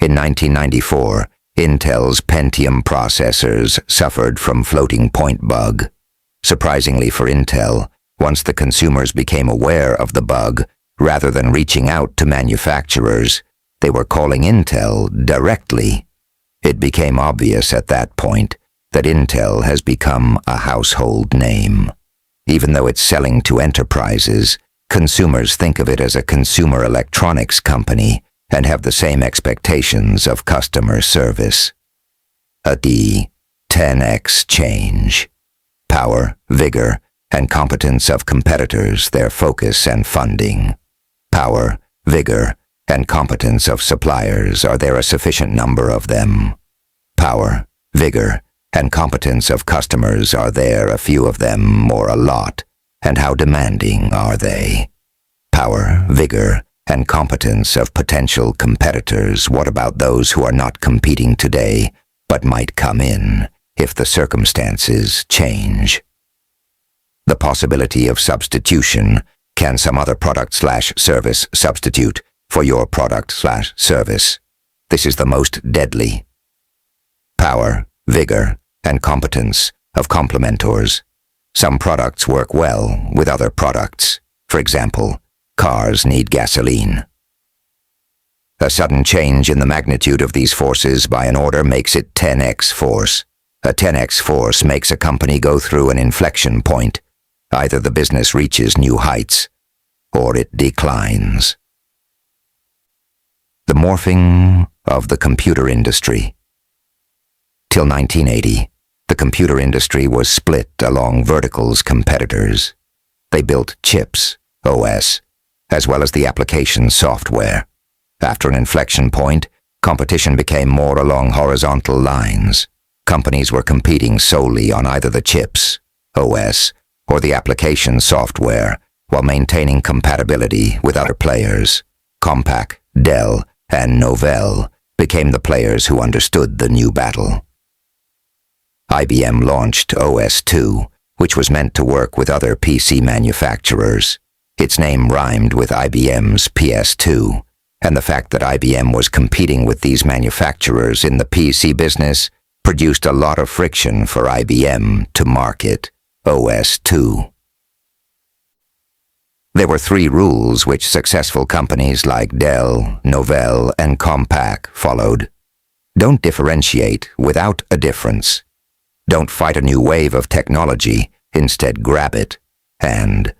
In 1994, Intel's Pentium processors suffered from floating point bug. Surprisingly for Intel, once the consumers became aware of the bug, rather than reaching out to manufacturers, they were calling Intel directly. It became obvious at that point that Intel has become a household name. Even though it's selling to enterprises, consumers think of it as a consumer electronics company and have the same expectations of customer service. A 10x change. Power, vigor, and competence of competitors, their focus and funding. Power, vigor, and competence of suppliers, are there a sufficient number of them? Power, vigor, and competence of customers, are there a few of them or a lot? And how demanding are they? Power, vigor, and competence of potential competitors, what about those who are not competing today, but might come in if the circumstances change? The possibility of substitution. Can some other product/service substitute for your product/service? This is the most deadly. Power, vigor, and competence of complementors. Some products work well with other products. For example, cars need gasoline. A sudden change in the magnitude of these forces by an order makes it 10x force. A 10x force makes a company go through an inflection point. Either the business reaches new heights, or it declines. The morphing of the computer industry. Till 1980, the computer industry was split along verticals competitors. They built chips, OS, as well as the application software. After an inflection point, competition became more along horizontal lines. Companies were competing solely on either the chips, OS, or the application software, while maintaining compatibility with other players. Compaq, Dell, and Novell became the players who understood the new battle. IBM launched OS/2, which was meant to work with other PC manufacturers. Its name rhymed with IBM's PS2, and the fact that IBM was competing with these manufacturers in the PC business produced a lot of friction for IBM to market OS/2. There were 3 rules which successful companies like Dell, Novell, and Compaq followed. Don't differentiate without a difference. Don't fight a new wave of technology, instead grab it. And,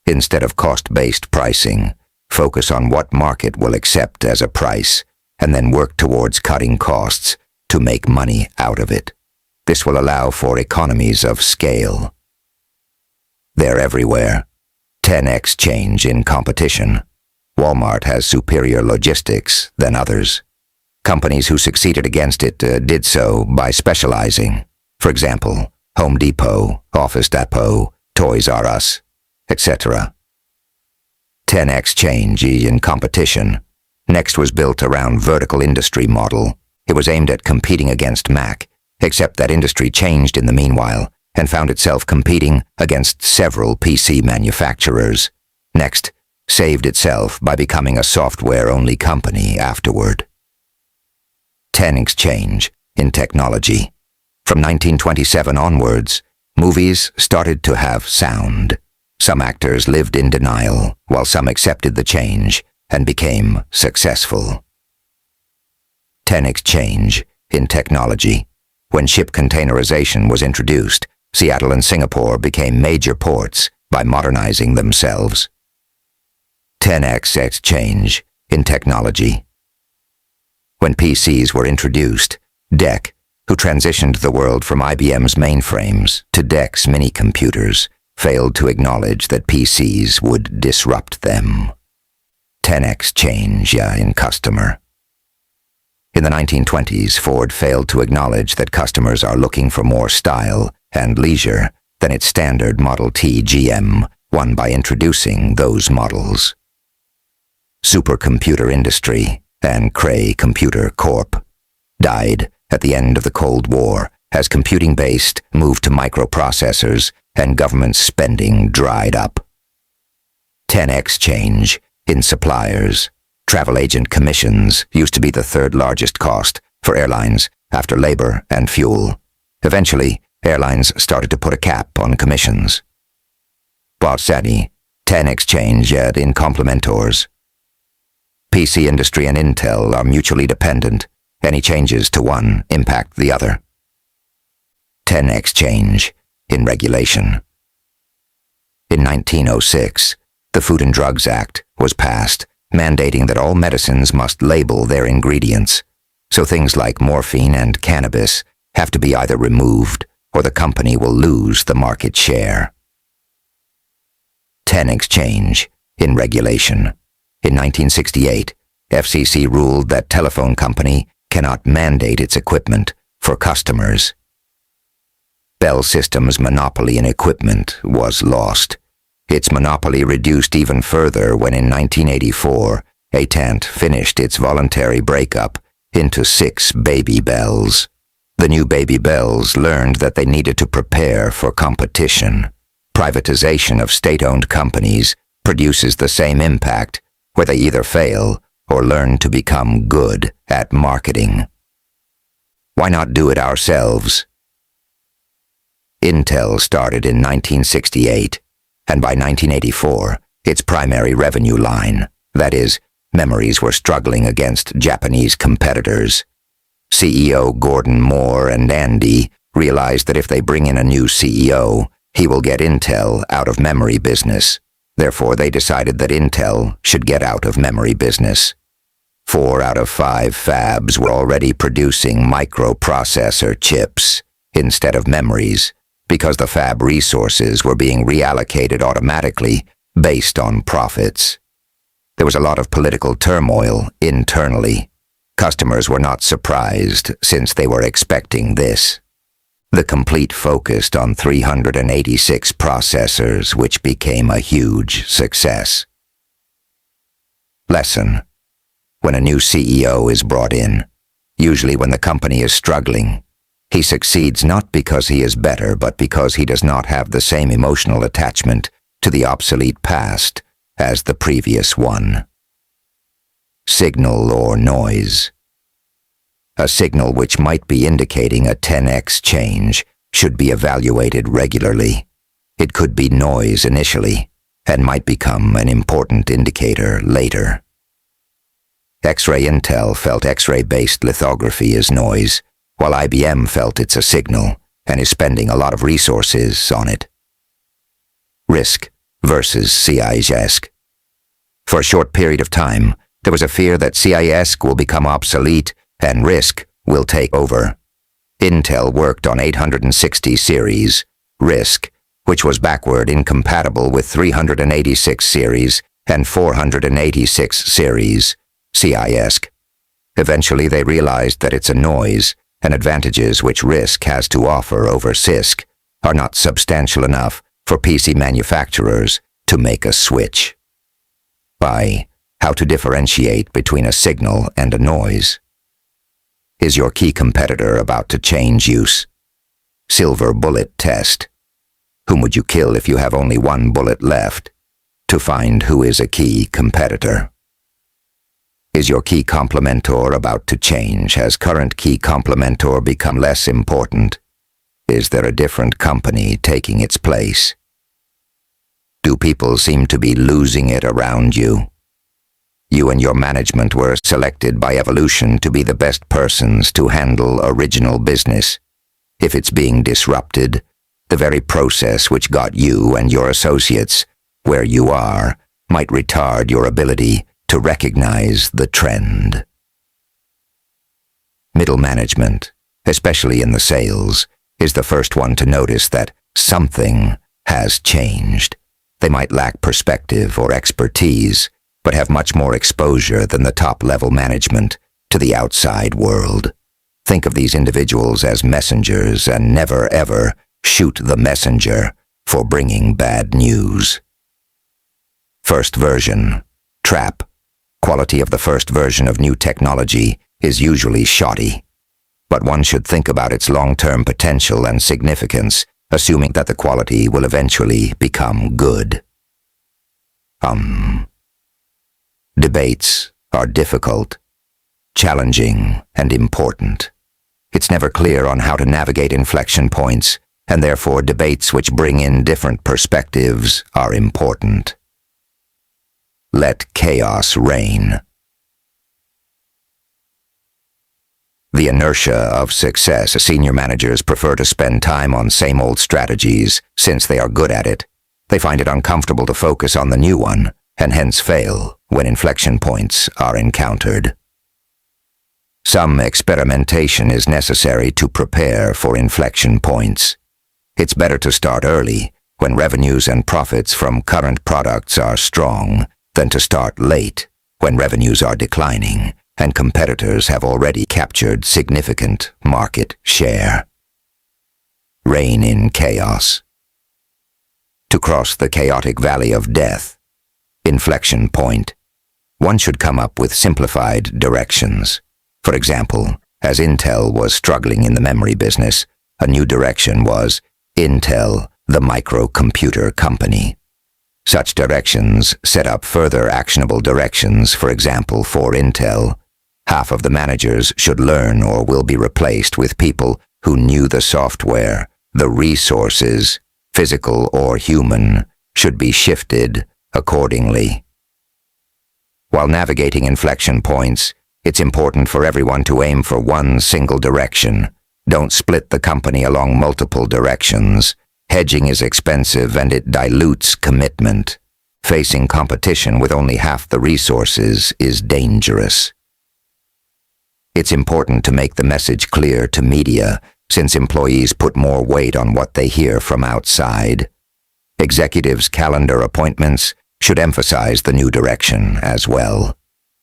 instead of cost-based pricing, focus on what market will accept as a price, and then work towards cutting costs to make money out of it. This will allow for economies of scale. They're everywhere. 10x change in competition. Walmart has superior logistics than others. Companies who succeeded against it did so by specializing. For example, Home Depot, Office Depot, Toys R Us, etc. 10x change in competition. Next was built around vertical industry model. It was aimed at competing against Mac, except that industry changed in the meanwhile and found itself competing against several PC manufacturers. Next, saved itself by becoming a software-only company afterward. 10x change in technology. From 1927 onwards, movies started to have sound. Some actors lived in denial, while some accepted the change and became successful. 10x change in technology. When ship containerization was introduced, Seattle and Singapore became major ports by modernizing themselves. 10x change in technology. When PCs were introduced, DEC, who transitioned the world from IBM's mainframes to DEC's mini-computers, failed to acknowledge that PCs would disrupt them. 10x change in customer. In the 1920s, Ford failed to acknowledge that customers are looking for more style and leisure than its standard Model T GM, won by introducing those models. Supercomputer industry and Cray Computer Corp. died at the end of the Cold War as computing-based moved to microprocessors and government spending dried up. 10x change in suppliers. Travel agent commissions used to be the third largest cost for airlines after labor and fuel. Eventually, airlines started to put a cap on commissions. Bossani, 10 exchange ed in complementors. PC industry and Intel are mutually dependent. Any changes to one impact the other. 10 exchange in regulation. In 1906, the Food and Drugs Act was passed, mandating that all medicines must label their ingredients, so things like morphine and cannabis have to be either removed or the company will lose the market share. 10 exchange in regulation. In 1968, FCC ruled that telephone company cannot mandate its equipment for customers. Bell Systems' monopoly in equipment was lost. Its monopoly reduced even further when in 1984, AT&T finished its voluntary breakup into 6 Baby Bells. The new Baby Bells learned that they needed to prepare for competition. Privatization of state-owned companies produces the same impact, where they either fail or learn to become good at marketing. Why not do it ourselves? Intel started in 1968, and by 1984, its primary revenue line, that is, memories, were struggling against Japanese competitors. CEO Gordon Moore and Andy realized that if they bring in a new CEO, he will get Intel out of memory business. Therefore, they decided that Intel should get out of memory business. 4 out of 5 fabs were already producing microprocessor chips instead of memories, because the fab resources were being reallocated automatically based on profits. There was a lot of political turmoil internally. Customers were not surprised, since they were expecting this. The Complete focused on 386 processors, which became a huge success. Lesson: when a new CEO is brought in, usually when the company is struggling, he succeeds not because he is better, but because he does not have the same emotional attachment to the obsolete past as the previous one. Signal or noise. A signal which might be indicating a 10x change should be evaluated regularly. It could be noise initially and might become an important indicator later. X-ray Intel felt X-ray-based lithography is noise, while IBM felt it's a signal and is spending a lot of resources on it. RISC versus CISC. For a short period of time, there was a fear that CISC will become obsolete and RISC will take over. Intel worked on 860 series, RISC, which was backward incompatible with 386 series and 486 series, CISC. Eventually they realized that it's a noise, and advantages which RISC has to offer over CISC are not substantial enough for PC manufacturers to make a switch. By how to differentiate between a signal and a noise. Is your key competitor about to change use? Silver bullet test. Whom would you kill if you have only one bullet left? To find who is a key competitor. Is your key complementor about to change? Has current key complementor become less important? Is there a different company taking its place? Do people seem to be losing it around you? You and your management were selected by evolution to be the best persons to handle original business. If it's being disrupted, the very process which got you and your associates where you are might retard your ability to recognize the trend. Middle management, especially in the sales, is the first one to notice that something has changed. They might lack perspective or expertise, but have much more exposure than the top-level management to the outside world. Think of these individuals as messengers and never ever shoot the messenger for bringing bad news. First version, trap. Quality of the first version of new technology is usually shoddy, but one should think about its long-term potential and significance, assuming that the quality will eventually become good. Debates are difficult, challenging, and important. It's never clear on how to navigate inflection points, and therefore debates which bring in different perspectives are important. Let chaos reign. The inertia of success. Senior managers prefer to spend time on same old strategies since they are good at it. They find it uncomfortable to focus on the new one, and hence fail when inflection points are encountered. Some experimentation is necessary to prepare for inflection points. It's better to start early, when revenues and profits from current products are strong, than to start late, when revenues are declining and competitors have already captured significant market share. Reign in chaos. To cross the chaotic valley of death, inflection point, one should come up with simplified directions. For example, as Intel was struggling in the memory business, a new direction was Intel, the microcomputer company. Such directions set up further actionable directions. For example, for Intel, half of the managers should learn or will be replaced with people who knew the software. The resources, physical or human, should be shifted accordingly. While navigating inflection points, it's important for everyone to aim for one single direction. Don't split the company along multiple directions. Hedging is expensive and it dilutes commitment. Facing competition with only half the resources is dangerous. It's important to make the message clear to media, since employees put more weight on what they hear from outside. Executives' calendar appointments should emphasize the new direction as well.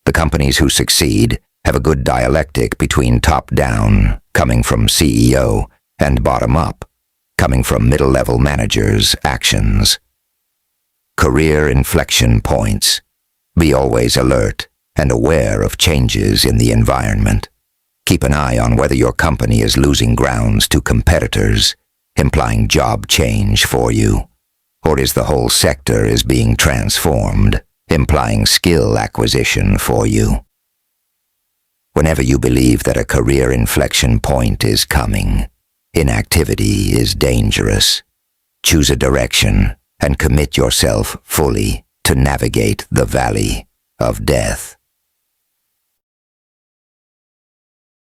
The companies who succeed have a good dialectic between top-down, coming from CEO, and bottom-up, coming from middle-level managers' actions. Career inflection points. Be always alert and aware of changes in the environment. Keep an eye on whether your company is losing grounds to competitors, implying job change for you, or is the whole sector is being transformed, implying skill acquisition for you. Whenever you believe that a career inflection point is coming, inactivity is dangerous. Choose a direction and commit yourself fully to navigate the valley of death.